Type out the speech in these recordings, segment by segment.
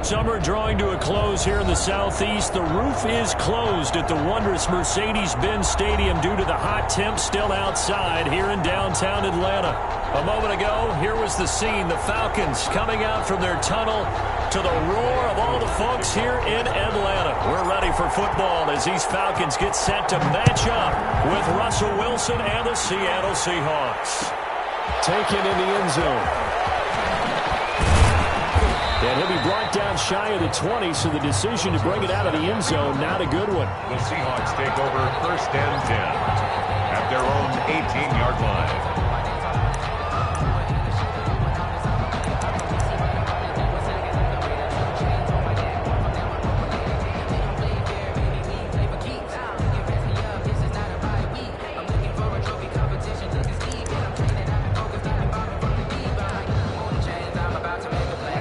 Summer drawing to a close here in the southeast. The roof is closed at the wondrous Mercedes-Benz Stadium due to the hot temps still outside here in downtown Atlanta. A moment ago, here was the scene. The Falcons coming out from their tunnel to the roar of all the folks here in Atlanta. We're ready for football as these Falcons get set to match up with Russell Wilson and the Seattle Seahawks. Taken in the end zone. And he'll be brought down shy of the 20, so the decision to bring it out of the end zone, not a good one. The Seahawks take over 1st and 10 at their own 18-yard line.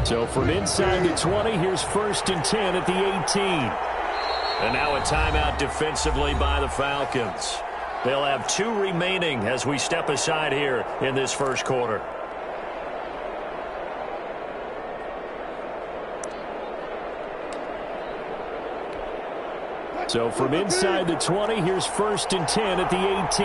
So from inside the 20, here's 1st and 10 at the 18. And now a timeout defensively by the Falcons. They'll have 2 remaining as we step aside here in this first quarter. So from inside the 20, here's 1st and 10 at the 18.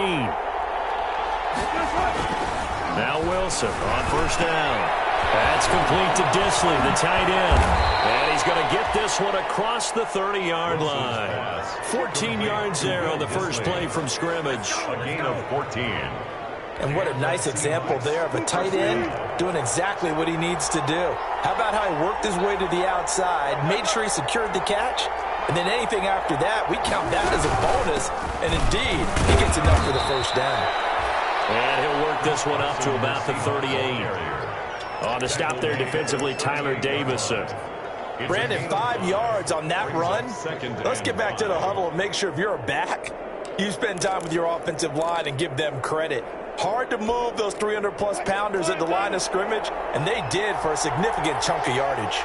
Now Wilson on 1st down. That's complete to Disley, the tight end. And he's going to get this one across the 30-yard line. 14 yards there on the first play from scrimmage. A gain of 14. And what a nice example there of a tight end doing exactly what he needs to do. How about how he worked his way to the outside, made sure he secured the catch, and then anything after that, we count that as a bonus. And indeed, he gets enough for the 1st down. And he'll work this one up to about the 38. On the stop there defensively, Tyler Davison. Brandon, 5 yards on that run. Let's get back to the huddle and make sure if you're a back, you spend time with your offensive line and give them credit. Hard to move those 300-plus pounders at the line of scrimmage, and they did for a significant chunk of yardage.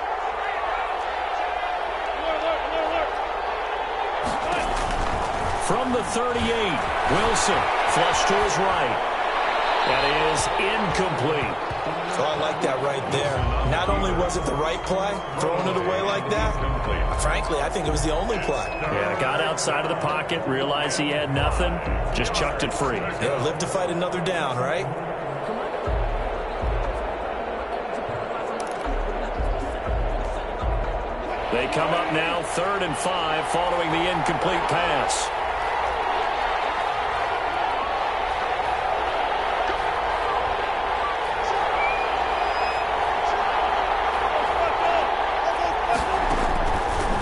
From the 38, Wilson flush to his right. That is incomplete. So I like that right there. Not only was it the right play, throwing it away like that, frankly, I think it was the only play. Yeah, got outside of the pocket, realized he had nothing, just chucked it free. Yeah, live to fight another down, right? They come up now 3rd and 5 following the incomplete pass.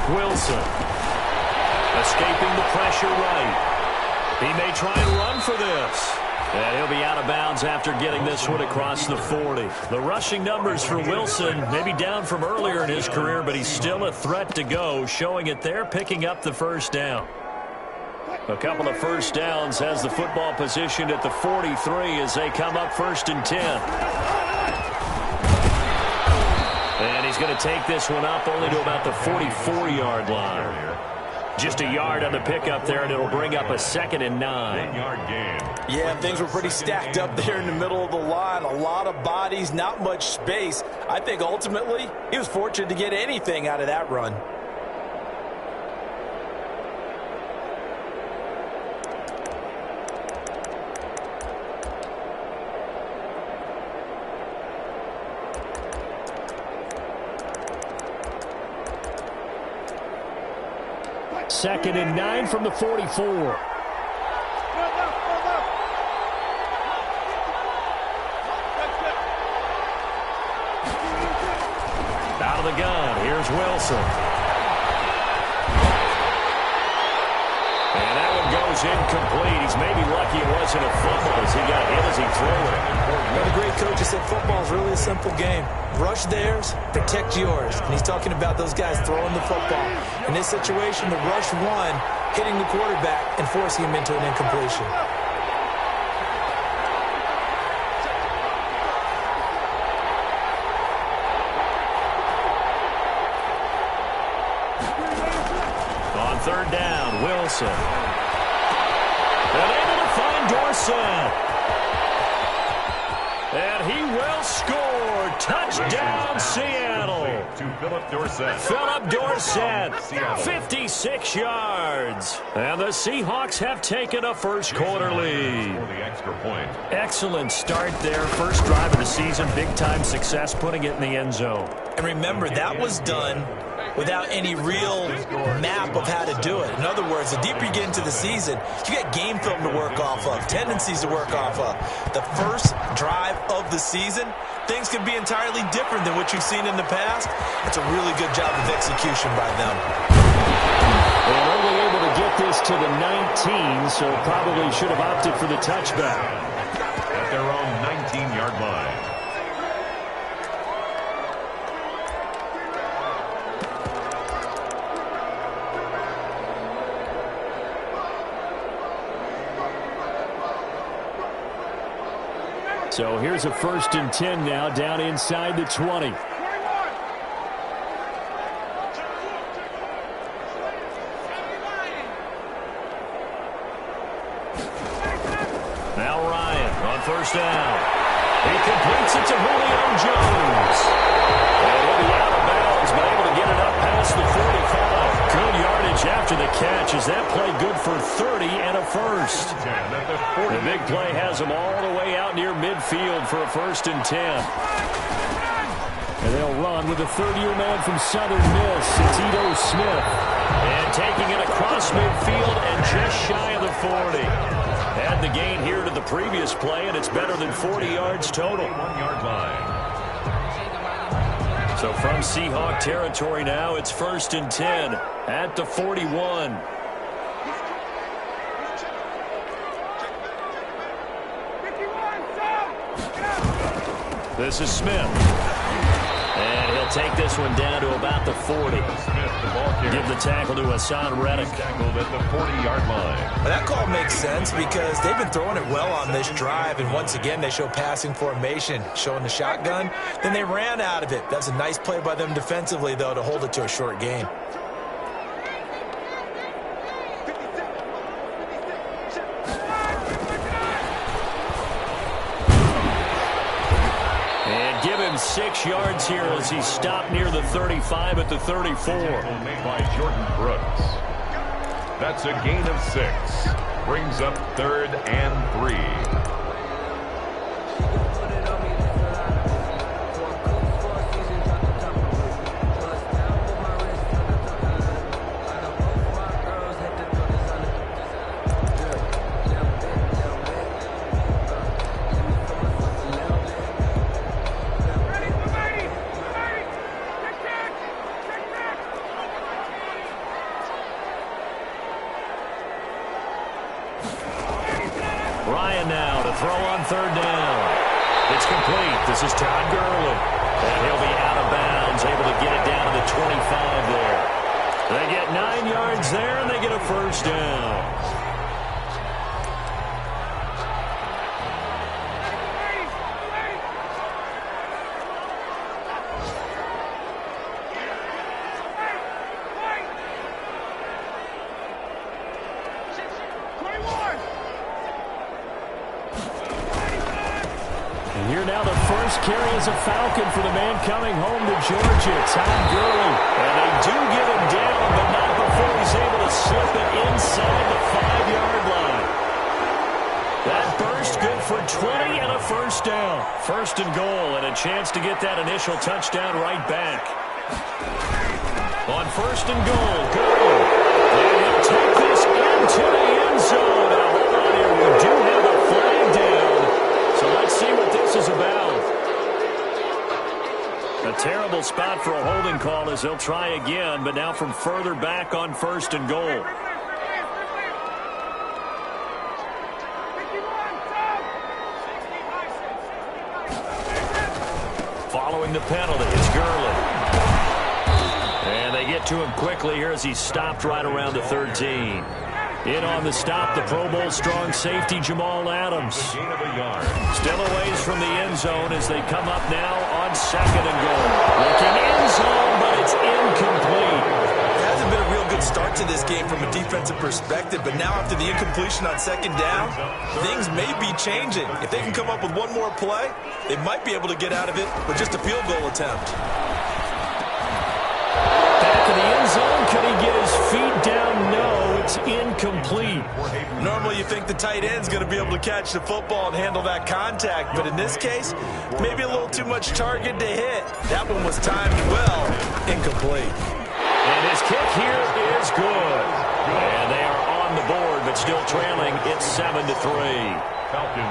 Wilson escaping the pressure right. He may try and run for this. And he'll be out of bounds after getting this one across the 40. The rushing numbers for Wilson maybe down from earlier in his career, but he's still a threat to go, showing it there, picking up the 1st down. A couple of 1st downs has the football positioned at the 43 as they come up 1st and 10. And he's going to take this one up only to about the 44-yard line. Just a yard on the pickup there, and it'll bring up a 2nd and 9. 10-yard gain. Yeah, things were pretty stacked up there in the middle of the line. A lot of bodies, not much space. I think ultimately he was fortunate to get anything out of that run. Second and 9 from the 44. Out of the gun, here's Wilson. And that one goes incomplete. He's maybe lucky it wasn't a fumble as he got hit as he threw it. One of the great coaches said football is really a simple game. Rush theirs, protect yours. And he's talking about those guys throwing the football. In this situation, the rush one, hitting the quarterback and forcing him into an incompletion. On 3rd down, Wilson. And able to find Dorsett. And he will score. Touchdown, Seattle. To Philip Dorsett. Philip Dorsett, 56 yards. And the Seahawks have taken a first-quarter lead. For the extra point. Excellent start there. First drive of the season. Big-time success putting it in the end zone. And remember, that was done without any real map of how to do it. In other words, the deeper you get into the season, you got game film to work off of, tendencies to work off of. The first drive of the season, things could be entirely different than what you've seen in the past. It's a really good job of execution by them. And only able to get this to the 19, so probably should have opted for the touchback. At their own 19-yard line. So here's a 1st and 10 now, down inside the 20. Now Ryan on 1st down. He completes it to Julio Jones. And he'll be out of bounds, but able to get it up past the 45. Good yardage after the catch. Is that play good for 30 and a first? The big play has them all the way out near midfield for a 1st and 10. And they'll run with the third-year man from Southern Miss. It's Ito Smith. And taking it across midfield and just shy of the 40. Had the gain here to the previous play, and it's better than 40 yards total. 1-yard line. So from Seahawk territory now, it's 1st and 10 at the 41. This is Smith. And he'll take this one down to about the 40. Give the tackle to Hassan Reddick. Tackled at the 40-yard line. Well, that call makes sense because they've been throwing it well on this drive, and once again they show passing formation, showing the shotgun. Then they ran out of it. That's a nice play by them defensively, though, to hold it to a short gain. Give him 6 yards here as he stopped near the 35 at the 34. Made by Jordan Brooks. That's a gain of 6. Brings up 3rd and 3. Ryan now to throw on 3rd down. It's complete. This is Todd Gurley. And he'll be out of bounds, able to get it down to the 25 there. They get 9 yards there, and they get a 1st down. Here now the first carry is a Falcon for the man coming home to Georgia, Todd Gurley. And they do get him down, but not before he's able to slip it inside the 5-yard line. That burst good for 20 and a 1st down. 1st and goal and a chance to get that initial touchdown right back. On 1st and goal, Gurley. And he'll take this into the end zone. Now hold on here, we do have a flag down. So let's see what this is about. A terrible spot for a holding call as they'll try again, but now from further back on 1st and goal. Following the penalty is Gurley. And they get to him quickly here as he's stopped right around the 13. In on the stop, the Pro Bowl strong safety Jamal Adams. Gain of a yard. Still a ways from the end zone as they come up now on 2nd and goal. Looking end zone, but it's incomplete. It hasn't been a real good start to this game from a defensive puts in perspective. But now after the incompletion on second down, things may be changing. If they can come up with one more play, they might be able to get out of it with just a field goal attempt. Back in the end zone. Can he get his feet down? No, it's incomplete. Normally you think the tight end's going to be able to catch the football and handle that contact, but in this case, maybe a little too much target to hit. That one was timed well, incomplete. And his kick here is good. And they are on the board, but still trailing. It's 7-3.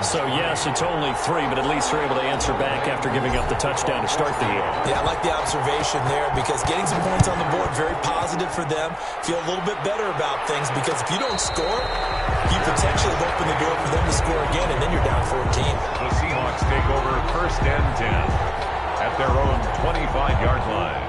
So, yes, it's only 3, but at least they're able to answer back after giving up the touchdown to start the game. Yeah, I like the observation there because getting some points on the board, very positive for them. Feel a little bit better about things because if you don't score, you potentially have opened the door for them to score again, and then you're down 14. The Seahawks take over 1st and 10 at their own 25-yard line.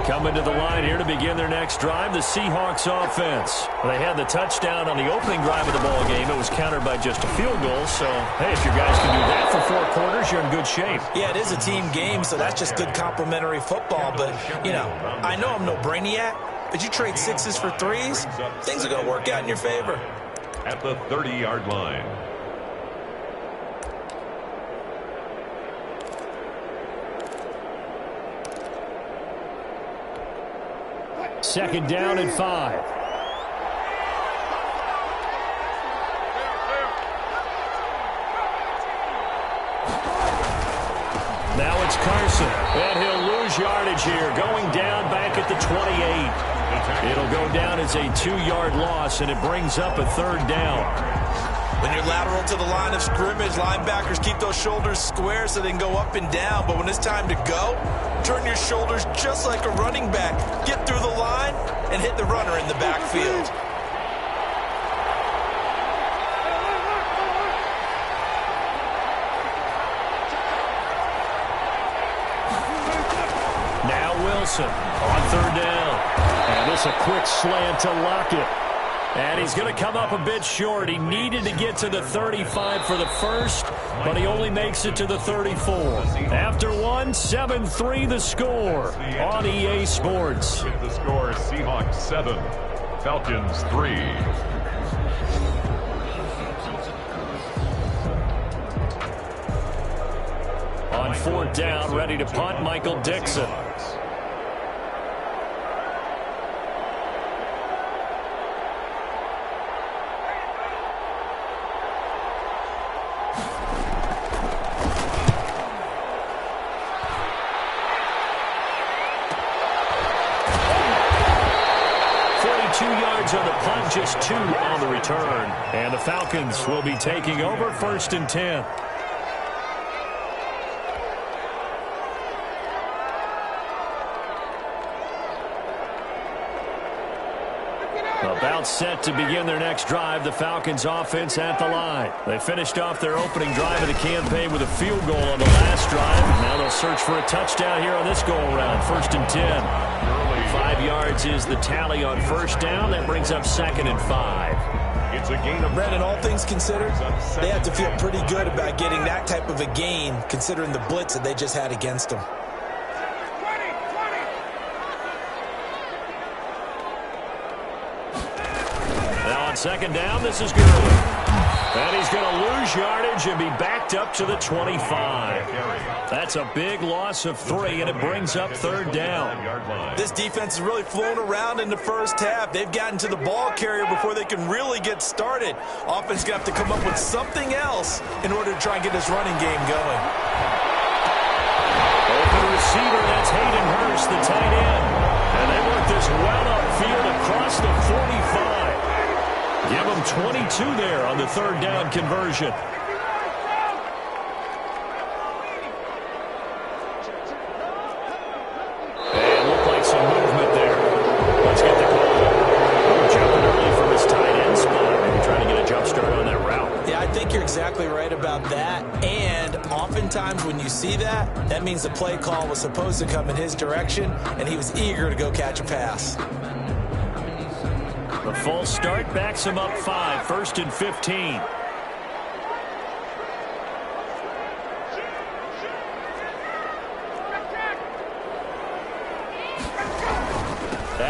Coming to the line here to begin their next drive, the Seahawks offense. They had the touchdown on the opening drive of the ball game. It was countered by just a field goal. So, hey, if your guys can do that for 4 quarters, you're in good shape. Yeah, it is a team game, so that's just good complementary football. But, you know, I know I'm no brainiac, but you trade 6s for 3s, things are going to work out in your favor. At the 30-yard line. Second down and 5. Now it's Carson, and he'll lose yardage here, going down back at the 28. It'll go down as a 2-yard loss, and it brings up a 3rd down. When you're lateral to the line of scrimmage, linebackers keep those shoulders square so they can go up and down. But when it's time to go, turn your shoulders just like a running back. Get through the line and hit the runner in the backfield. Now Wilson on 3rd down. And this a quick slant to Lockett. And he's going to come up a bit short. He needed to get to the 35 for the first, but he only makes it to the 34. After 1, 7-3 the score on EA Sports. With the score, Seahawks 7, Falcons 3. On 4th down, ready to punt, Michael Dixon. On the punt, just 2 on the return. And the Falcons will be taking over 1st and 10. About set to begin their next drive, the Falcons offense at the line. They finished off their opening drive of the campaign with a field goal on the last drive. Now they'll search for a touchdown here on this go-around, 1st and 10. 5 yards is the tally on 1st down. That brings up 2nd and 5. It's a gain of... Brandon, all things considered, they have to feel pretty good about getting that type of a gain, considering the blitz that they just had against them. Now on 2nd down, this is Gurley. And he's going to lose yardage and be backed up to the 25. That's a big loss of 3, and it brings up 3rd down. This defense is really flown around in the first half. They've gotten to the ball carrier before they can really get started. Offense going to have to come up with something else in order to try and get this running game going. Open receiver, that's Hayden Hurst, the tight end. And they work this well upfield across the 45. Give them 22 there on the 3rd down conversion. And looked like some movement there. Let's get the call. Oh, jumping early from his tight end spot. Maybe trying to get a jump start on that route. Yeah, I think you're exactly right about that. And oftentimes when you see that, that means the play call was supposed to come in his direction, and he was eager to go catch a pass. The false start backs him up 5, 1st and 15.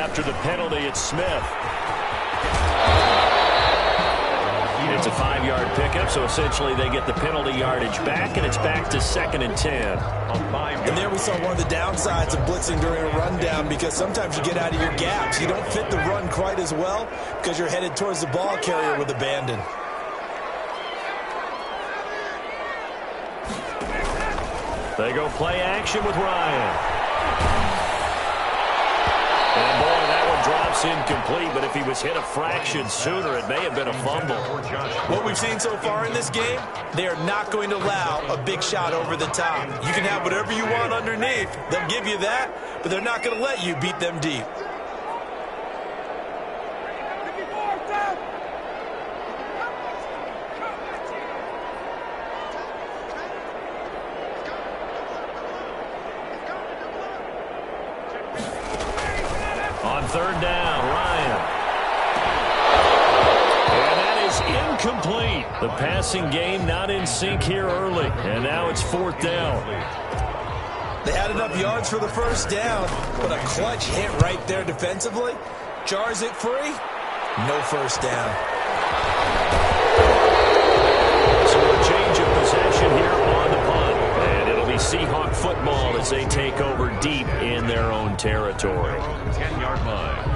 after the penalty. It's Smith. It's a 5-yard pickup, so essentially they get the penalty yardage back, and it's back to 2nd and 10. And there we saw one of the downsides of blitzing during a rundown, because sometimes you get out of your gaps. You don't fit the run quite as well because you're headed towards the ball carrier with abandon. They go play action with Ryan. And boy, that one drops incomplete, but if he was hit a fraction sooner, it may have been a fumble. What we've seen so far in this game, they are not going to allow a big shot over the top. You can have whatever you want underneath. They'll give you that, but they're not going to let you beat them deep. On 3rd down, Ryan. And that is incomplete. The passing game not in sync here early. And now it's 4th down. They had enough yards for the first down, but a clutch hit right there defensively. Jars it free. No first down. So a change of possession here on the punt. And it'll be Seahawk football as they take over deep in their own territory. 10-yard line.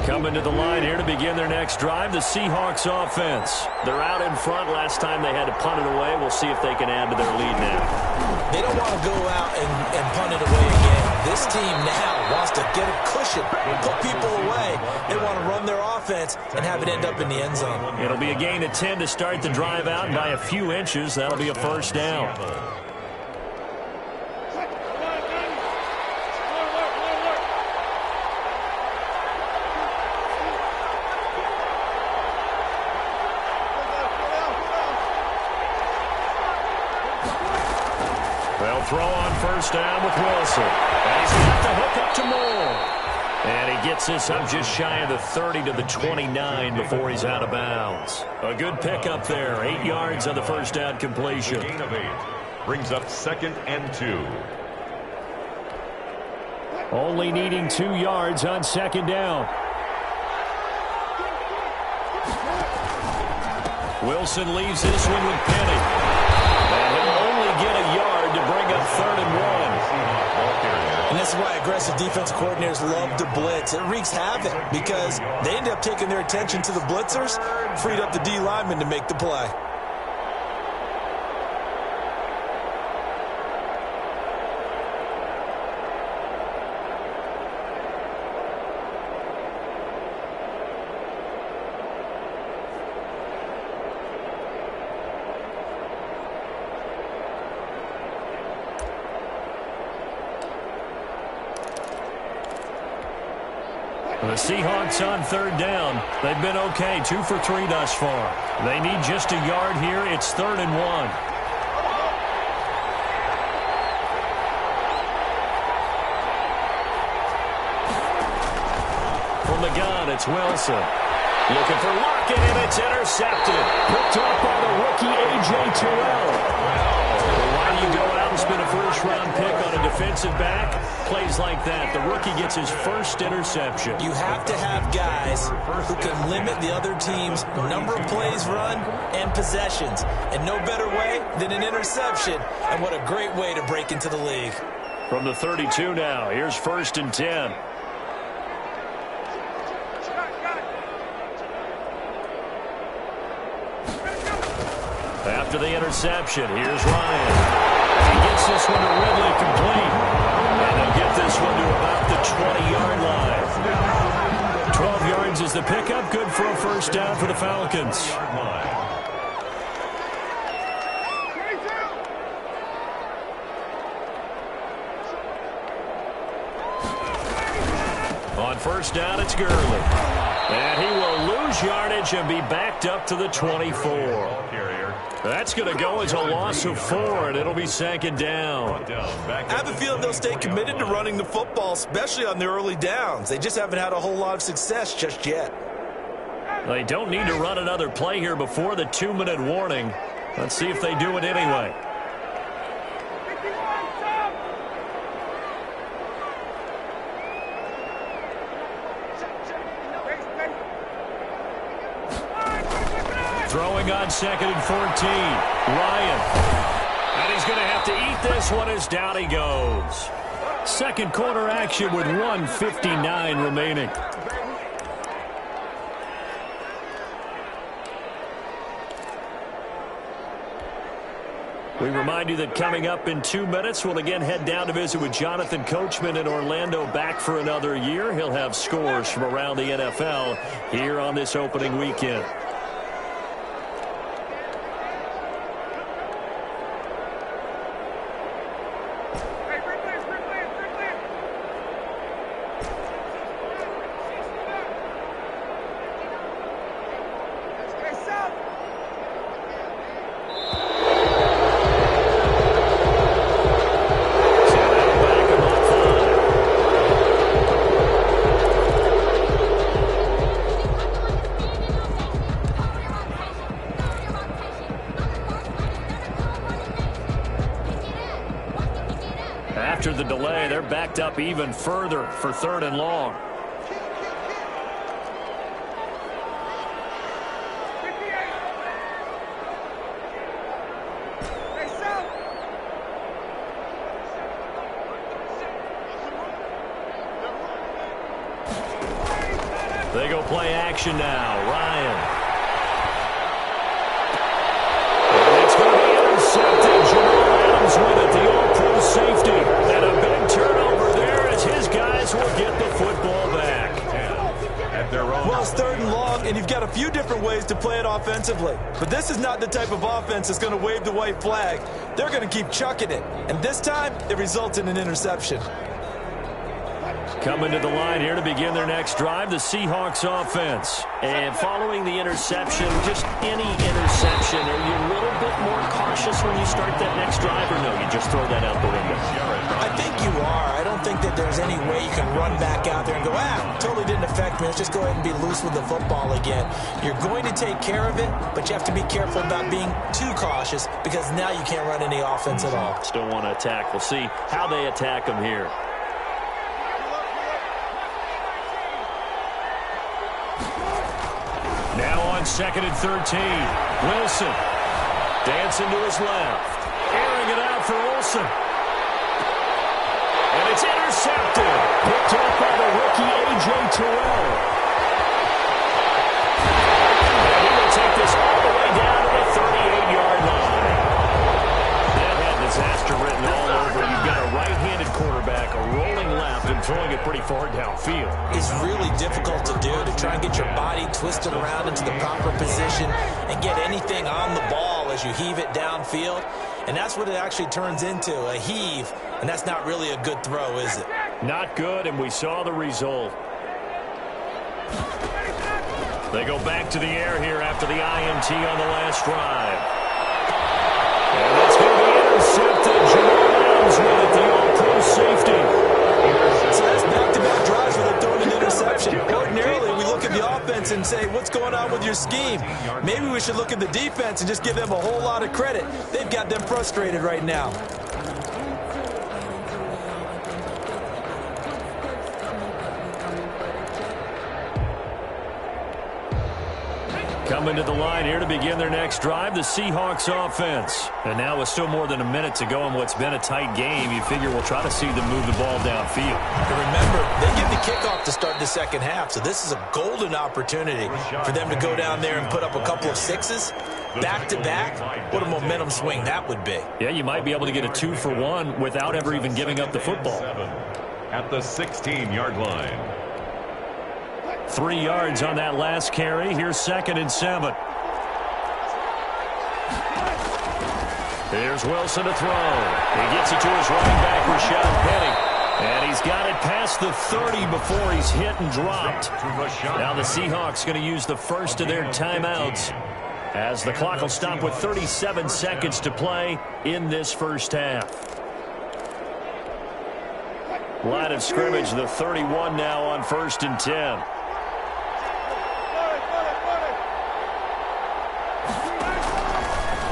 Coming to the line here to begin their next drive, the Seahawks offense. They're out in front. Last time they had to punt it away. We'll see if they can add to their lead now. They don't want to go out and punt it away again. This team now wants to get a cushion, put people away. They want to run their offense and have it end up in the end zone. It'll be a gain of 10 to start the drive out, and by a few inches, that'll be a first down. They'll throw on first down with Wilson. And he's got the hook up to Moore. And he gets this up just shy of the 30 to the 29 before he's out of bounds. A good pickup there. 8 yards on the first down completion. Gain of 8 brings up 2nd and 2. Only needing 2 yards on 2nd down. Wilson leaves this one with Penny. And he'll only get a yard to bring up 3rd and 1. And this is why aggressive defense coordinators love to blitz. It wreaks havoc because they end up taking their attention to the blitzers, freed up the D lineman to make the play. The Seahawks on 3rd down. They've been okay, 2 for 3 thus far. They need just a yard here. It's 3rd and 1. From the gun, it's Wilson. Looking for Lockett, and it's intercepted. Picked up by the rookie A.J. Terrell. Why do you go out and spend a first-round pick on a defensive back? Plays like that, the rookie gets his first interception. You have to have guys who can limit the other team's number of plays run and possessions. And no better way than an interception. And what a great way to break into the league. From the 32 now, here's 1st and 10. After the interception, here's Ryan. He gets this one to Ridley complete. And they'll get this one to about the 20-yard line. 12 yards is the pickup. Good for a first down for the Falcons. On first down, it's Gurley. And he will lose yardage and be backed up to the 24. That's going to go as a loss of 4, and it'll be 2nd down. I have a feeling they'll stay committed to running the football, especially on the early downs. They just haven't had a whole lot of success just yet. They don't need to run another play here before the 2-minute warning. Let's see if they do it anyway. Throwing on 2nd and 14. Ryan. And he's going to have to eat this one as down he goes. Second quarter action with 1:59 remaining. We remind you that coming up in 2 minutes, we'll again head down to visit with Jonathan Coachman in Orlando, back for another year. He'll have scores from around the NFL here on this opening weekend. After the delay, they're backed up even further for 3rd and long. They go play action now. Ryan. And it's going to be intercepted. Jamal Adams with it, the all-pro safety. And a big turnover there as his guys will get the football back. At their own. Well, it's 3rd and long, and you've got a few different ways to play it offensively. But this is not the type of offense that's going to wave the white flag. They're going to keep chucking it. And this time, it results in an interception. Coming to the line here to begin their next drive, the Seahawks offense. And following the interception, just any interception, are you a little bit more cautious when you start that next drive, or no, you just throw that out the window? I think you are. I don't think that there's any way you can run back out there and go, totally didn't affect me. Let's just go ahead and be loose with the football again. You're going to take care of it, but you have to be careful about being too cautious because now you can't run any offense at all. Still want to attack. We'll see how they attack them here. Now on 2nd and 13. Wilson dancing to his left. Airing it out for Olsen. And it's intercepted. Picked up by the rookie A.J. Terrell. And he will take this all the way down to the 38-yard line. That had disaster written all over. You've got a right-handed quarterback, a rolling left, and throwing it pretty far downfield. It's really difficult to do, to try and get your body twisted around into the proper position and get anything on the ball as you heave it downfield. And that's what it actually turns into, a heave. And that's not really a good throw, is it? Not good, and we saw the result. They go back to the air here after the INT on the last drive. And that's going to be intercepted. Jamal Adams with it, the all-pro safety. So that's back-to-back drives where they're throwing an interception. Ordinarily, we look at the offense and say, what's going on with your scheme? Maybe we should look at the defense and just give them a whole lot of credit. They've got them frustrated right now. Coming to the line here to begin their next drive, the Seahawks offense. And now with still more than a minute to go in what's been a tight game, you figure we'll try to see them move the ball downfield. And remember, they get the kickoff to start the second half, so this is a golden opportunity for them to go down there and put up a couple of sixes. Back-to-back, what a momentum swing that would be. Yeah, you might be able to get a 2-for-1 without ever even giving up the football. At the 16-yard line. 3 yards on that last carry. Here's 2nd and 7. Here's Wilson to throw. He gets it to his running back, Rashad Penny. And he's got it past the 30 before he's hit and dropped. Now the Seahawks going to use the first of their timeouts as the clock will stop with 37 seconds to play in this first half. Line of scrimmage, the 31 now on 1st and 10.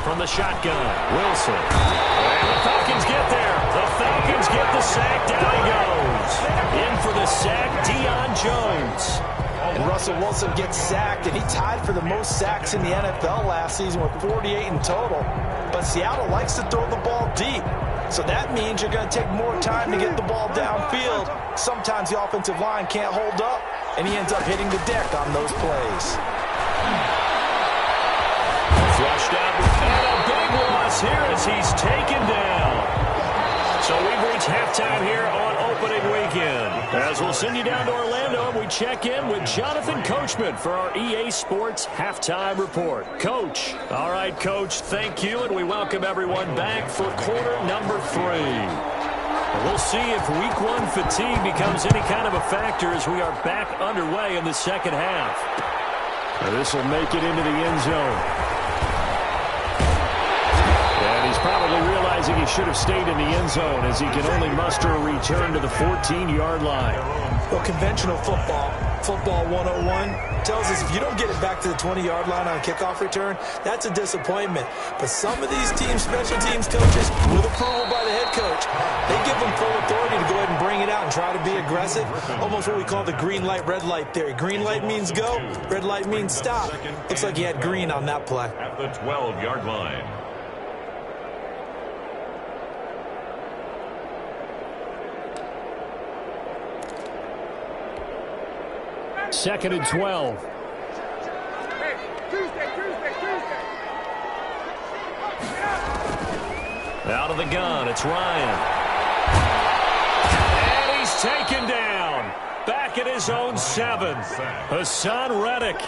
from the shotgun. Wilson. And the Falcons get there. The Falcons get the sack. Down he goes. In for the sack, Deion Jones. And Russell Wilson gets sacked, and he tied for the most sacks in the NFL last season with 48 in total. But Seattle likes to throw the ball deep. So that means you're going to take more time to get the ball downfield. Sometimes the offensive line can't hold up, and he ends up hitting the deck on those plays. Flushed out, and a big loss here as he's taken down. So we've reached halftime here on opening weekend. As we'll send you down to Orlando, and we check in with Jonathan Coachman for our EA Sports Halftime Report. Coach. All right, Coach, thank you, and we welcome everyone back for quarter number 3. We'll see if week 1 fatigue becomes any kind of a factor as we are back underway in the second half. This will make it into the end zone. And he's probably realizing he should have stayed in the end zone as he can only muster a return to the 14-yard line. Well, conventional football 101, tells us if you don't get it back to the 20-yard line on a kickoff return, that's a disappointment. But some of these teams, special teams coaches, with approval by the head coach, they give them full authority to go ahead and bring it out and try to be aggressive. Almost what we call the green light, red light theory. Green light means go, red light means stop. Looks like he had green on that play. At the 12-yard line. Second and 12. Out of the gun, it's Ryan. And he's taken down. Back at his own 7. Hassan Reddick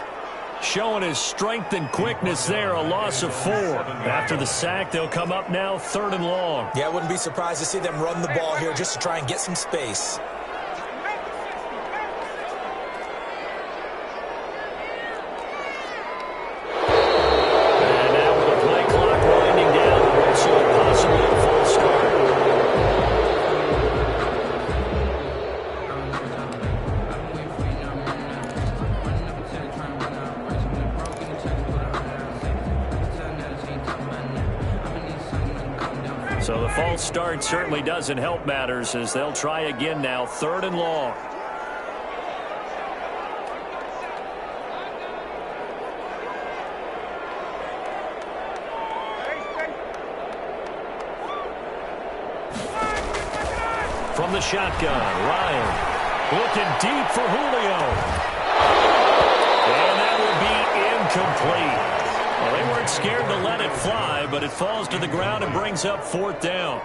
showing his strength and quickness there, a loss of 4. After the sack, they'll come up now 3rd and long. Yeah, I wouldn't be surprised to see them run the ball here just to try and get some space. So the false start certainly doesn't help matters as they'll try again now, 3rd and long. From the shotgun, Ryan looking deep for Julio. And that will be incomplete. Well, they weren't scared to let it fly, but it falls to the ground and brings up 4th down.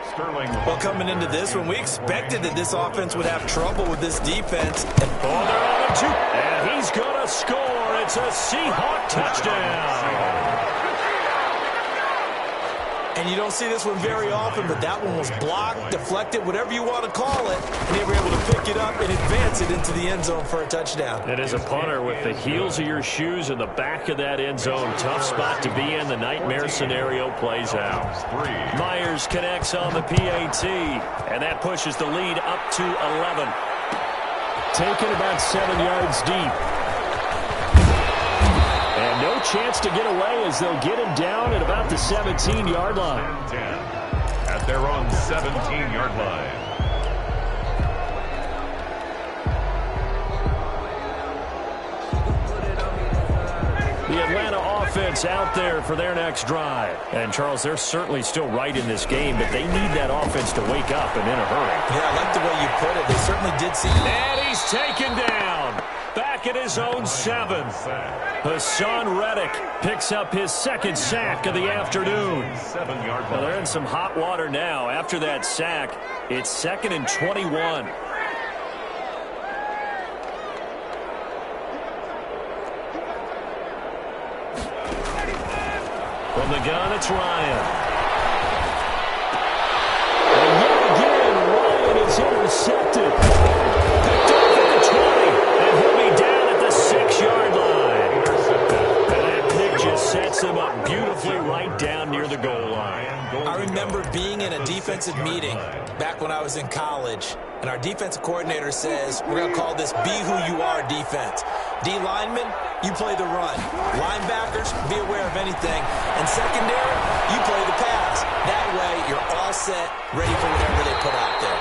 Well, coming into this one, we expected that this offense would have trouble with this defense. Oh, they're on him too. And he's going to score. It's a Seahawk touchdown. And you don't see this one very often, but that one was blocked, deflected, whatever you want to call it, and they were able to pick it up and advance it into the end zone for a touchdown. It is a punter with the heels of your shoes in the back of that end zone. Tough spot to be in. The nightmare scenario plays out. Myers connects on the PAT, and that pushes the lead up to 11. Taken about 7 yards deep. And no chance to get away as they'll get him down at about the 17-yard line. At their own 17-yard line. The Atlanta offense out there for their next drive. And, Charles, they're certainly still right in this game, but they need that offense to wake up and in a hurry. Yeah, I like the way you put it. They certainly did see. And he's taken down. Back at his own 7. Hassan Reddick picks up his 2nd sack of the afternoon. Well, they're in some hot water now. After that sack, it's 2nd and 21. From the gun, it's Ryan. And yet again, Ryan is intercepted. Picked off at the 20, and he'll be down at the 6-yard line. And that pick just sets him up beautifully right down near the goal line. I remember being in a defensive meeting back when I was in college, and our defensive coordinator says, we're going to call this Be Who You Are defense. D linemen, you play the run. Linebackers, be aware of anything. And secondary, you play the pass. That way, you're all set, ready for whatever they put out there.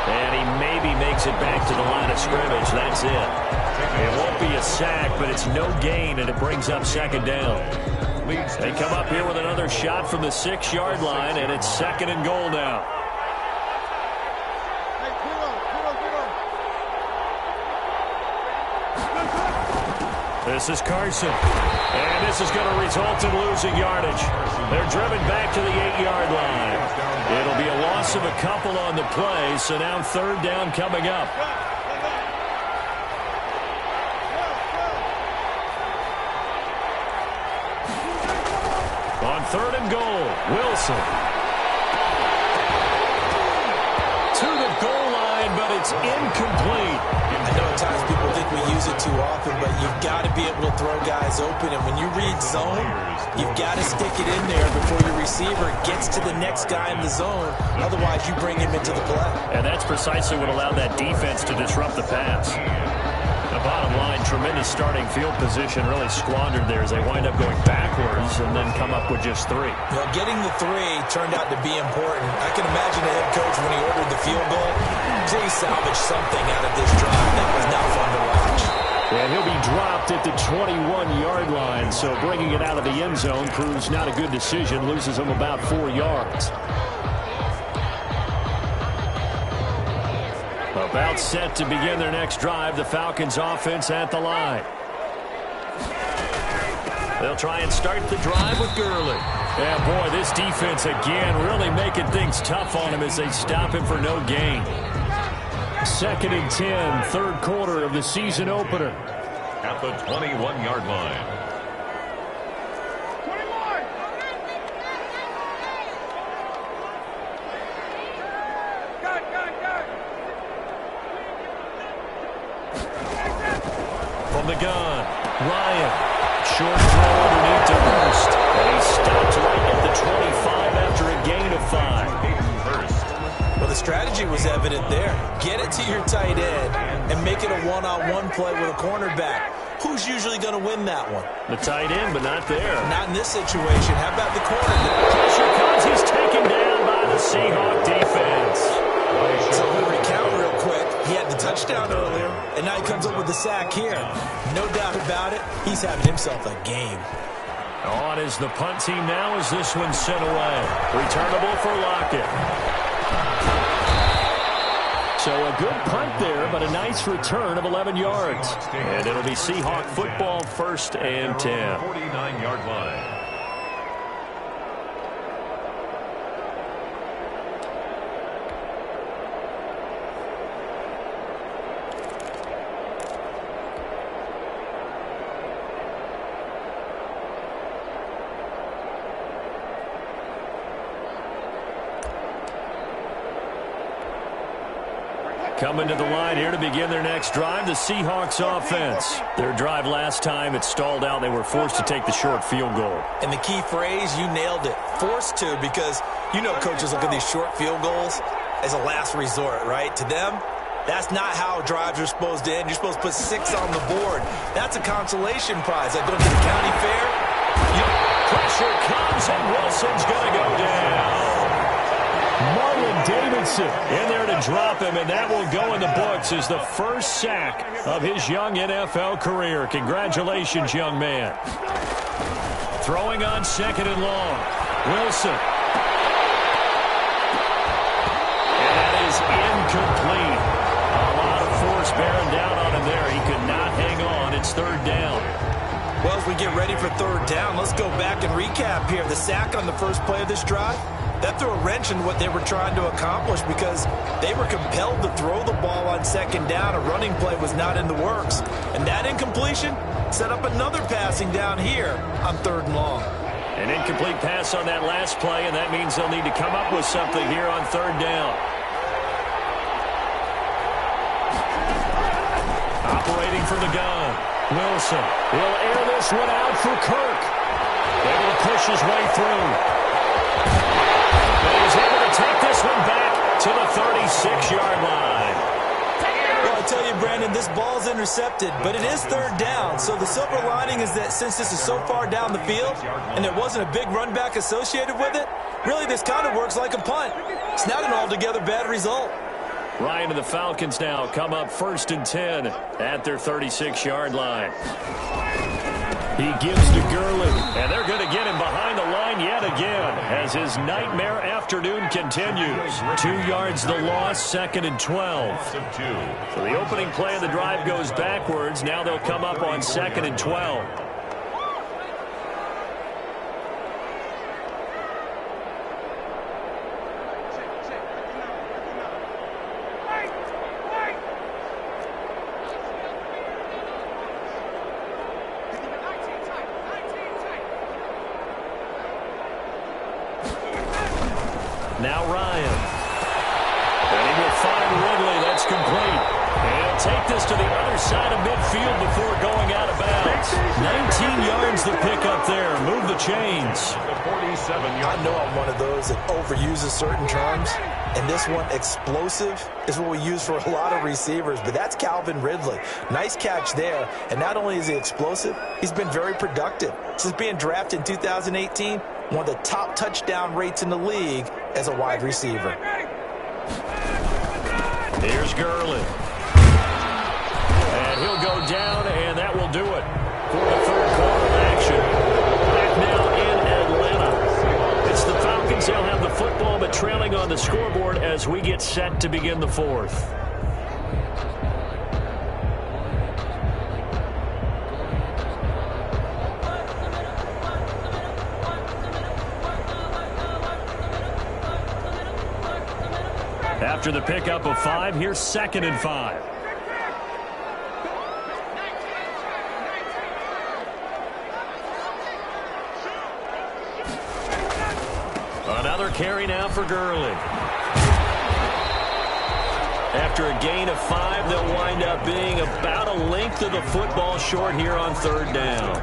And he maybe makes it back to the line of scrimmage. That's it. It won't be a sack, but it's no gain, and it brings up second down. They come up here with another shot from the 6-yard line, and it's second and goal now. This is Carson, and this is going to result in losing yardage. They're driven back to the 8-yard line. It'll be a loss of a couple on the play, so now third down coming up. On third and goal, Wilson. To the goal line, but it's incomplete. I know at times people think we use it too often, but you've got to be able to throw guys open. And when you read zone, you've got to stick it in there before your receiver gets to the next guy in the zone. Otherwise, you bring him into the play. And that's precisely what allowed that defense to disrupt the pass. The bottom line, tremendous starting field position, really squandered there as they wind up going backwards and then come up with just 3. You know, getting the 3 turned out to be important. I can imagine the head coach when he ordered the field goal, please salvage something out of this drive. That was not fun to watch. And he'll be dropped at the 21-yard line, so bringing it out of the end zone proves not a good decision, loses him about 4 yards. About set to begin their next drive, the Falcons offense at the line. They'll try and start the drive with Gurley. Yeah, boy, this defense again really making things tough on him as they stop him for no gain. Second and 10, third quarter of the season opener. At the 21-yard line. From the gun, Ryan. Short throw underneath to Hurst. And he stopped right at the 25 after a gain of 5. Well, the strategy was evident there. Get it to your tight end and make it a one-on-one play with a cornerback. Who's usually going to win that one? The tight end, but not there. Not in this situation. How about the corner? Pressure comes. He's taken down by the Seahawk defense. So we'll recount real quick. He had the touchdown earlier, and now he comes up with the sack here. No doubt about it, he's having himself a game. On is the punt team now as this one's sent away. Returnable for Lockett. So a good punt there, but a nice return of 11 yards. And it'll be Seahawk football, first and 10. 49-yard line. Coming to the line here to begin their next drive, the Seahawks offense. Their drive last time, it stalled out. They were forced to take the short field goal. And the key phrase, you nailed it. Forced to, because you know coaches look at these short field goals as a last resort, right? To them, that's not how drives are supposed to end. You're supposed to put 6 on the board. That's a consolation prize. Like going to the county fair. Pressure comes, and Wilson's going to go down. Marlon Davidson in there to drop him, and that will go in the books as the first sack of his young NFL career. Congratulations, young man. Throwing on second and long. Wilson. And that is incomplete. A lot of force bearing down on him there. He could not hang on. It's third down. Well, as we get ready for third down, let's go back and recap here. The sack on the first play of this drive, that threw a wrench in what they were trying to accomplish because they were compelled to throw the ball on second down. A running play was not in the works. And that incompletion set up another passing down here on third and long. An incomplete pass on that last play, and that means they'll need to come up with something here on third down. Operating from the gun, Wilson. He'll air this one out for Kirk. Able to push his way through. And he's able to take this one back to the 36-yard line. Well, tell you, Brandon, this ball's intercepted, but it is third down. So the silver lining is that since this is so far down the field and there wasn't a big run back associated with it, really this kind of works like a punt. It's not an altogether bad result. Ryan and the Falcons now come up 1st and 10 at their 36-yard line. He gives to Gurley, and they're going to get him behind the line yet again as his nightmare afternoon continues. 2 yards the loss, 2nd and 12. So the opening play of the drive goes backwards. Now they'll come up on 2nd and 12. Now Ryan. And he will find Ridley. That's complete. And he'll take this to the other side of midfield before going out of bounds. 19 yards the pick up there. Move the chains. I know I'm one of those that overuses certain terms. And this one, explosive, is what we use for a lot of receivers. But that's Calvin Ridley. Nice catch there. And not only is he explosive, he's been very productive. Since being drafted in 2018, one of the top touchdown rates in the league as a wide receiver. Here's Gurley. And he'll go down, and that will do it for the third quarter of action. Back now in Atlanta. It's the Falcons. They'll have the football, but trailing on the scoreboard as we get set to begin the fourth. After the pickup of 5, here's 2nd and 5. Another carry now for Gurley. After a gain of 5, they'll wind up being about a length of the football short here on 3rd down.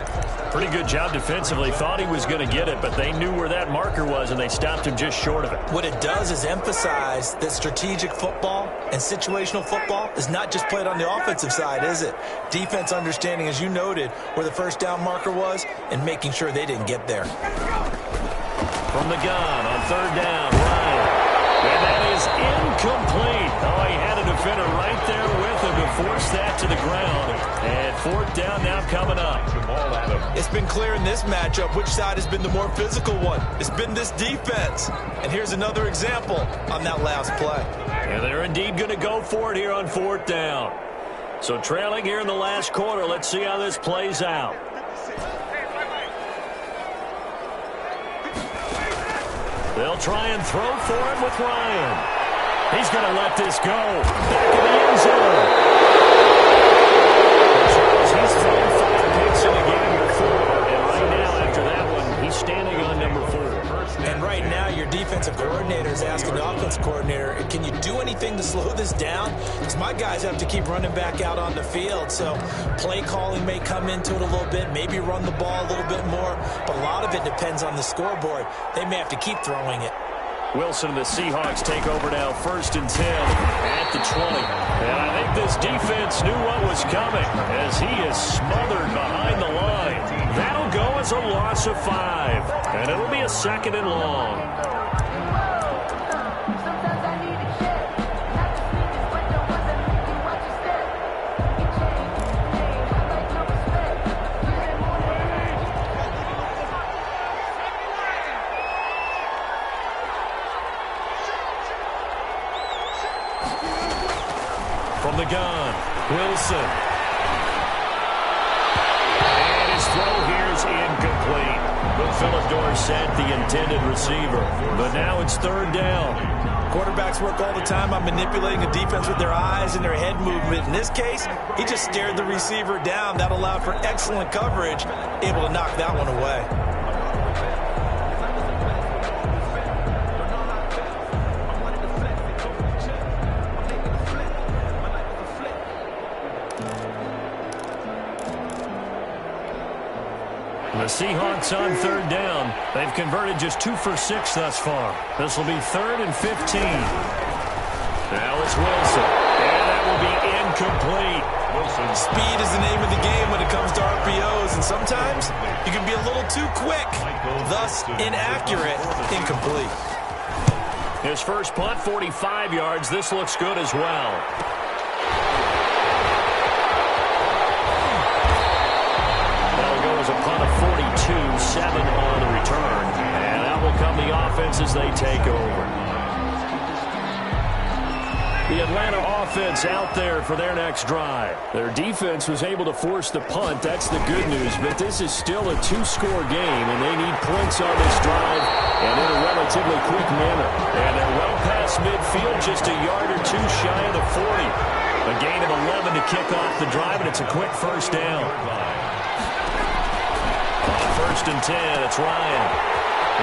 Pretty good job defensively. Thought he was going to get it, but they knew where that marker was, and they stopped him just short of it. What it does is emphasize that strategic football and situational football is not just played on the offensive side, is it? Defense understanding, as you noted, where the first down marker was and making sure they didn't get there. From the gun on 3rd down, Ryan. And that is incomplete. Oh, he had a defender right there with him to force that to the ground. And 4th down now coming up. It's been clear in this matchup which side has been the more physical one. It's been this defense. And here's another example on that last play. And they're indeed going to go for it here on 4th down. So trailing here in the last quarter. Let's see how this plays out. They'll try and throw for him with Ryan. He's going to let this go. Back in the end zone. He's thrown 5 picks in a game before. And right now, after that one, he's standing on number 4. And right now, your defensive coordinator is asking the offense coordinator, can you do anything to slow this down? Because my guys have to keep running back out on the field. So play calling may come into it a little bit, maybe run the ball a little bit more. But a lot of it depends on the scoreboard. They may have to keep throwing it. Wilson and the Seahawks take over now, 1st and 10 at the 20. And I think this defense knew what was coming as he is smothered behind the line. That'll go as a loss of 5. And it'll be a 2nd and long. From the gun, Wilson. And his throw here is incomplete. But Philip Dorsett, the intended receiver. But now it's 3rd down. Quarterbacks work all the time on manipulating a defense with their eyes and their head movement. In this case, he just stared the receiver down. That allowed for excellent coverage, able to knock that one away. The Seahawks on 3rd down. They've converted just 2 for 6 thus far. This will be 3rd and 15. Now it's Wilson. And that will be incomplete. Speed is the name of the game when it comes to RPOs, and sometimes you can be a little too quick, thus inaccurate, incomplete. His first punt, 45 yards. This looks good as well. That'll go as a punt of 42, 7 on the return. And out will come the offense as they take over. The Atlanta offense out there for their next drive. Their defense was able to force the punt. That's the good news. But this is still a two-score game, and they need points on this drive and in a relatively quick manner. And they're well past midfield, just a yard or two shy of the 40. A gain of 11 to kick off the drive, and it's a quick first down. On first and 10, it's Ryan.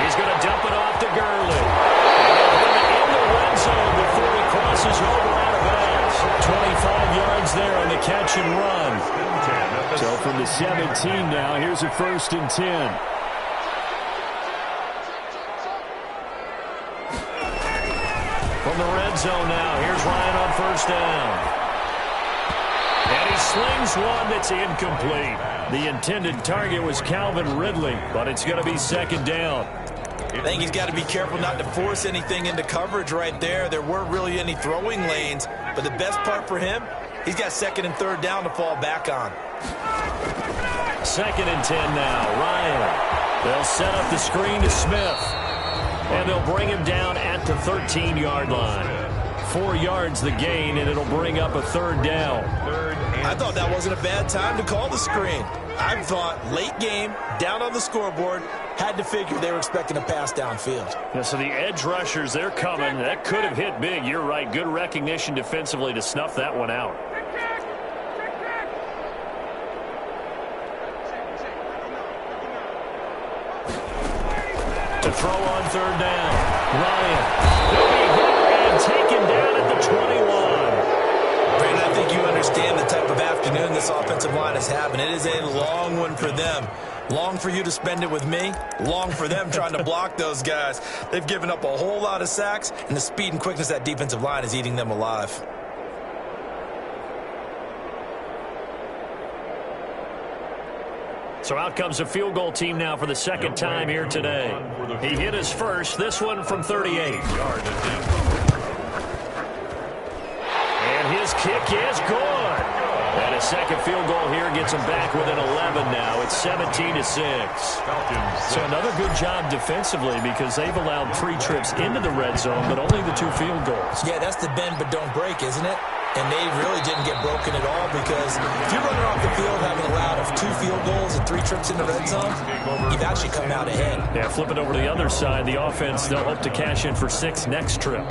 He's going to dump it off to Gurley. In the red zone before he crosses over out of bounds. 25 yards there on the catch and run. So from the 17 now, here's a first and 10. From the red zone now, here's Ryan on first down. And he slings one that's incomplete. The intended target was Calvin Ridley, but it's going to be second down. I think he's got to be careful not to force anything into coverage right there. There weren't really any throwing lanes, but the best part for him, he's got second and third down to fall back on. Second and 10 now, Ryan. They'll set up the screen to Smith, and they'll bring him down at the 13-yard line. 4 yards the gain, and it'll bring up a third down. I thought that wasn't a bad time to call the screen. I thought late game, down on the scoreboard, had to figure they were expecting a pass downfield. Yeah, so the edge rushers, they're coming. That could have hit big. You're right. Good recognition defensively to snuff that one out. To throw on third down. Ryan. He'll be hit and taken down at the 21. Brandon, I think you understand the type of afternoon this offensive line is having. It is a long one for them. Long for you to spend it with me. Long for them trying to block those guys. They've given up a whole lot of sacks, and the speed and quickness of that defensive line is eating them alive. So out comes a field goal team now for the second time here today. He hit his first, this one from 38. And his kick is good. And a second field goal here gets him back within 11 now. It's 17-6. So another good job defensively because they've allowed 3 trips into the red zone, but only the 2 field goals. Yeah, that's the bend but don't break, isn't it? And they really didn't get broken at all because if you're running off the field having allowed 2 field goals and 3 trips in the red zone, you've actually come out ahead. Yeah, flip it over to the other side. The offense, they'll hope to cash in for 6 next trip.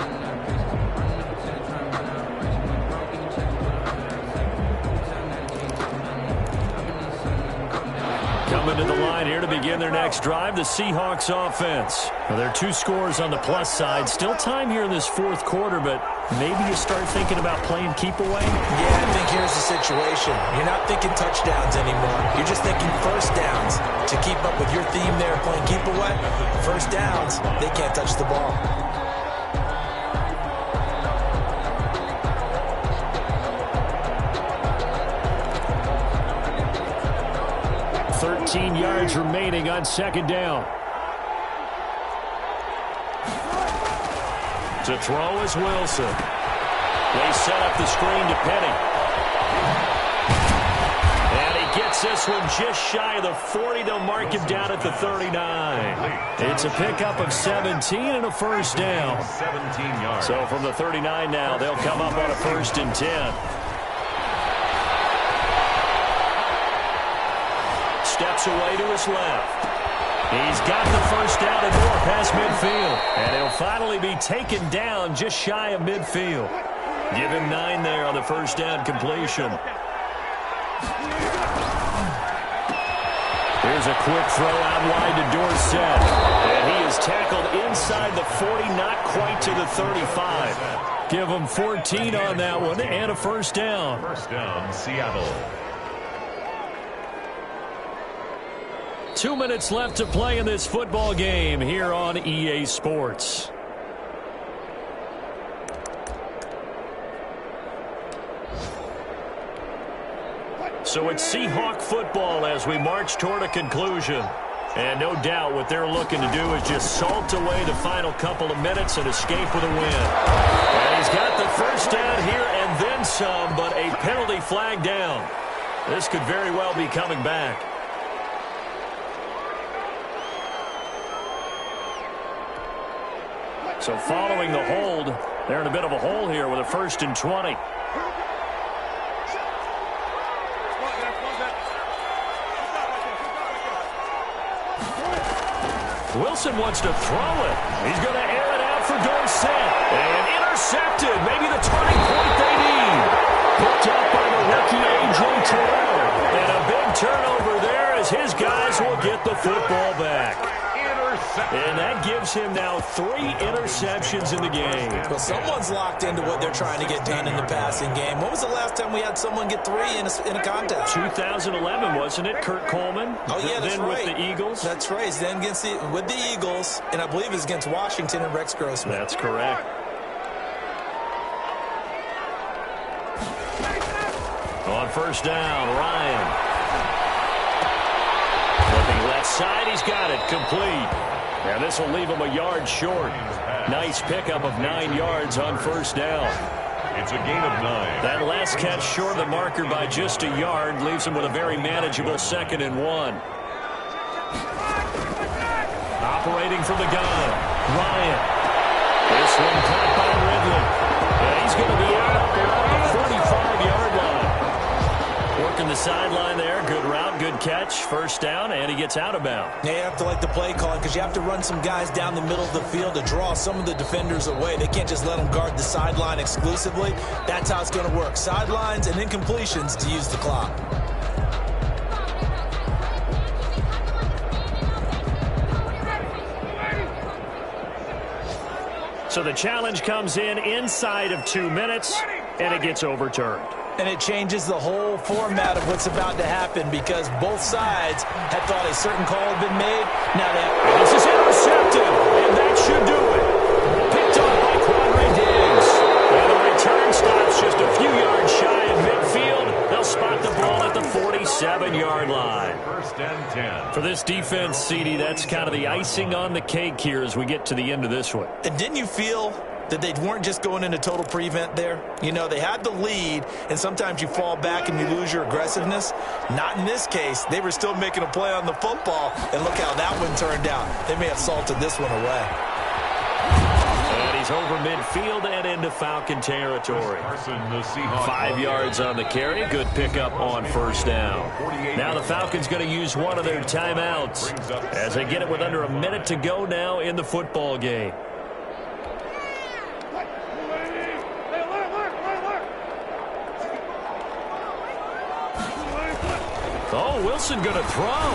Coming to the line here to begin their next drive, the Seahawks offense. Well, there are 2 scores on the plus side. Still time here in this fourth quarter, but maybe you start thinking about playing keep away? Yeah, I think here's the situation. You're not thinking touchdowns anymore. You're just thinking first downs. To keep up with your theme there, playing keep away, first downs, they can't touch the ball. Yards remaining on second down. To throw is Wilson. They set up the screen to Penny. And he gets this one just shy of the 40. They'll mark him down at the 39. It's a pickup of 17 and a first down. 17 yards. So from the 39 now, they'll come up on a first and 10. Steps away to his left. He's got the first down and more past midfield. And he'll finally be taken down just shy of midfield. Give him 9 there on the first down completion. Here's a quick throw out wide to Dorsett. And he is tackled inside the 40, not quite to the 35. Give him 14 on that one and a first down. First down, Seattle. 2 minutes left to play in this football game here on EA Sports. So it's Seahawk football as we march toward a conclusion. And no doubt what they're looking to do is just salt away the final couple of minutes and escape with a win. And he's got the first down here and then some, but a penalty flag down. This could very well be coming back. So following the hold, they're in a bit of a hole here with a 1st and 20. Wilson wants to throw it. He's going to air it out for Dorsett. And intercepted. Maybe the turning point they need. Picked up by the rookie A.J. Terrell. And a big turnover there as his guys will get the football back. And that gives him now 3 interceptions in the game. Well, someone's locked into what they're trying to get done in the passing game. When was the last time we had someone get 3 in a contest? 2011, wasn't it? Kurt Coleman. Oh, yeah, that's then right. With the Eagles. That's right. Then with the Eagles, and I believe it's against Washington and Rex Grossman. That's correct. On 1st down, Ryan. Looking left side, he's got it. Complete. And this will leave him a yard short. Nice pickup of 9 yards on 1st down. It's a gain of 9. That last catch short of the marker by just a yard leaves him with a very manageable 2nd and 1. Operating from the gun, Ryan. This one caught by Ridley. And he's going to be out around the 45-yard line. Working the sideline there. Good route, good catch. 1st down, and he gets out of bounds. Yeah, you have to like the play calling because you have to run some guys down the middle of the field to draw some of the defenders away. They can't just let them guard the sideline exclusively. That's how it's going to work. Sidelines and incompletions to use the clock. So the challenge comes in inside of 2 minutes, and it gets overturned. And it changes the whole format of what's about to happen because both sides had thought a certain call had been made. Now this is intercepted, and that should do it. Picked up by Quandre Diggs. And the return stops just a few yards shy of midfield. They'll spot the ball at the 47-yard line. 1st and 10. For this defense, CD, that's kind of the icing on the cake here as we get to the end of this one. And didn't you feel that they weren't just going into total prevent there? You know, they had the lead, and sometimes you fall back and you lose your aggressiveness. Not in this case. They were still making a play on the football, and look how that one turned out. They may have salted this one away. And he's over midfield and into Falcon territory. 5 yards on the carry. Good pickup on 1st down. Now the Falcons going to use one of their timeouts as they get it with under a minute to go now in the football game. Oh, Wilson going to throw.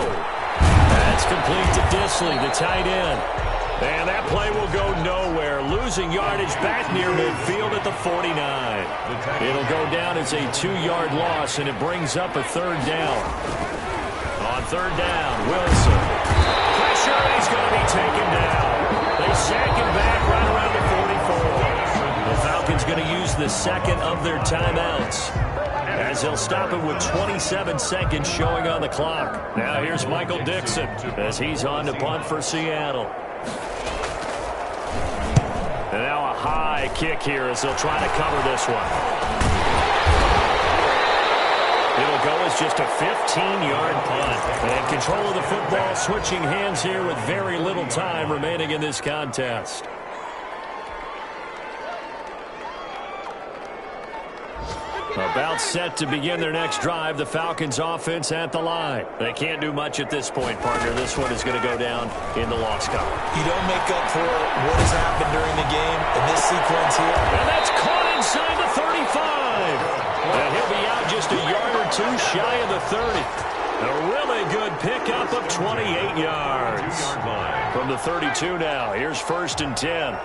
That's complete to Disley, the tight end. And that play will go nowhere. Losing yardage back near midfield at the 49. It'll go down as a 2-yard loss, and it brings up a 3rd down. On 3rd down, Wilson. Pressure, and he's going to be taken down. They sack him back right around the 44. The Falcons going to use the 2nd of their timeouts, as they'll stop it with 27 seconds showing on the clock. Now here's Michael Dixon as he's on to punt for Seattle. And now a high kick here as they'll try to cover this one. It'll go as just a 15-yard punt. And control of the football switching hands here with very little time remaining in this contest. About set to begin their next drive. The Falcons offense at the line. They can't do much at this point, partner. This one is going to go down in the loss column. You don't make up for what has happened during the game in this sequence here. And that's caught inside the 35. And he'll be out just a yard or 2 shy of the 30. A really good pickup of 28 yards. From the 32 now. Here's 1st and 10.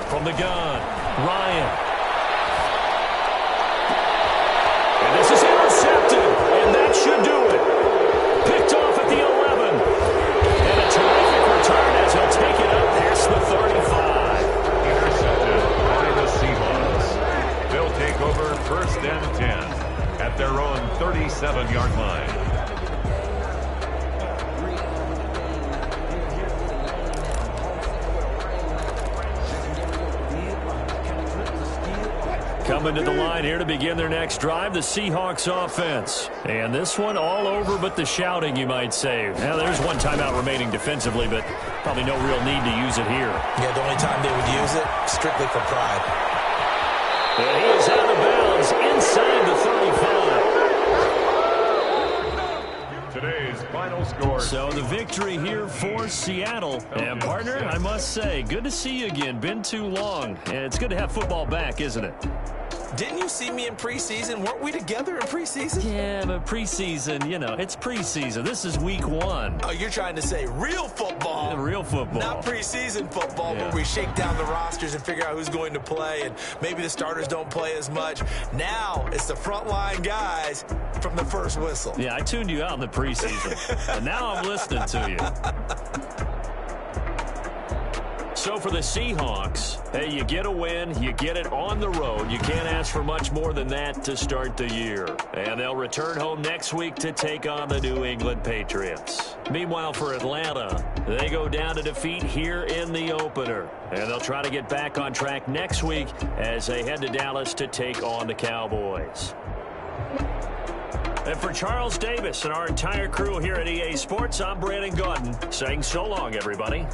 From the gun, Ryan. 10 at their own 37-yard line. Coming to the line here to begin their next drive, the Seahawks offense. And this one all over but the shouting, you might say. Now, there's one timeout remaining defensively, but probably no real need to use it here. Yeah, the only time they would use it, strictly for pride. And he is out of bounds inside the 35. Today's final score. So the victory here for Seattle. And, partner, I must say, good to see you again. Been too long. And it's good to have football back, isn't it? Didn't you see me in preseason? Weren't we together in preseason? Yeah, but preseason, you know, it's preseason. This is week 1. Oh, you're trying to say real football. Yeah, real football. Not preseason football where we shake down the rosters and figure out who's going to play, and maybe the starters don't play as much. Now it's the frontline guys from the first whistle. Yeah, I tuned you out in the preseason, and now I'm listening to you. So for the Seahawks, hey, you get a win, you get it on the road. You can't ask for much more than that to start the year. And they'll return home next week to take on the New England Patriots. Meanwhile, for Atlanta, they go down to defeat here in the opener. And they'll try to get back on track next week as they head to Dallas to take on the Cowboys. And for Charles Davis and our entire crew here at EA Sports, I'm Brandon Gaudin saying so long, everybody.